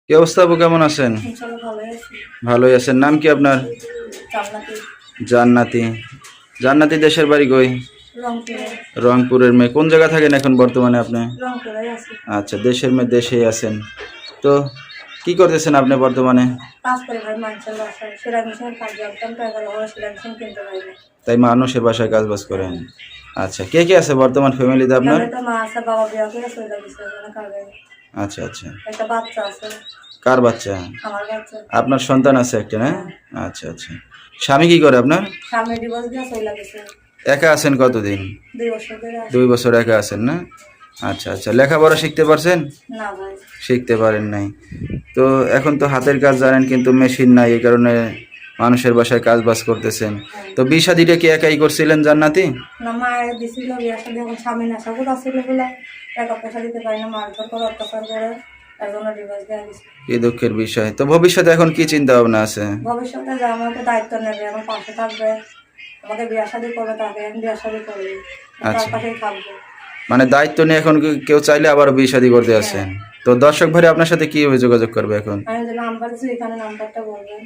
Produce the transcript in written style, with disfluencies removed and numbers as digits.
কি অবস্থা আপু, কেমন আছেন? ইনশাআল্লাহ ভালোই আছি। ভালোই আছেন। নাম কি আপনার? জান্নাতি। জান্নাতি। জান্নাতি দেশের বাড়ি কই? রংপুরে। রংপুরের মেয়ে। কোন জায়গা থাকেন এখন বর্তমানে আপনি? রংপুরে আছি। আচ্ছা, দেশের মেয়ে দেশেই আছেন। তো কি করতেছেন আপনি বর্তমানে? কাজ করে ভাই মানুষের বাসায় সেলাই মেশিনের কাজ জানতাম, টাকা হওয়া সেলাই মেশিন কিনতে পারিনি। তাই মানুষের বাসায় কাজ বাজ করেন? আচ্ছা, কে কে আছে বর্তমান ফ্যামিলিতে আপনার? এখানে তো মা আছে, বাবা বিয়ে করে চলে গেছে, ওখানে কাজে। আচ্ছা আচ্ছা। একটা বাচ্চা আছে। কার বাচ্চা? আমার বাচ্চা। আপনার সন্তান আছে একটা, না? আচ্ছা আচ্ছা। স্বামী কি করে আপনার? স্বামী ডিভোর্স দিয়ে চলে গেছে। একা আছেন কতদিন? 2 বছর ধরে আছে। 2 বছর একা আছেন, না? আচ্ছা আচ্ছা। লেখাপড়া শিখতে পারছেন? না ভাই। শিখতে পারেন নাই। তো এখন তো হাতের কাজ জানেন, কিন্তু মেশিন নাই, এই কারণে মানুষের বাসায় কাজ বাজ করতেছেন। তো বিয়ে শাদীটা কি একাই করছিলেন জান্নাতি? না, মায়ের দিছিল বিয়ে শাদী, এখন স্বামী নেশা করে আসছিল বলে টাকা পয়সা দিতে পারি না, মারধর করে অত্যাচার করে তার জন্য ডিভোর্স দেওয়া গেছে। কি দুঃখের বিষয়। তো ভবিষ্যতে এখন কি চিন্তা ভাবনা আছে? ভবিষ্যতে যে আমাকে দায়িত্ব নেবে, আমার পাশে থাকবে, আমাকে বিয়ে শাদী করবে, তাকে আমি বিয়ে শাদী করবো, তার আচ্ছা, পাশেই থাকবো। মানে দায়িত্ব নিয়ে এখন কেউ চাইলে আবার বিয়ে শাদী করতে আছেন? তো দর্শক ভাই আপনার সাথে কিভাবে যোগাযোগ করবে এখন? আমি যে নাম্বার দিচ্ছি, এখানে নাম্বারটা বলবেন।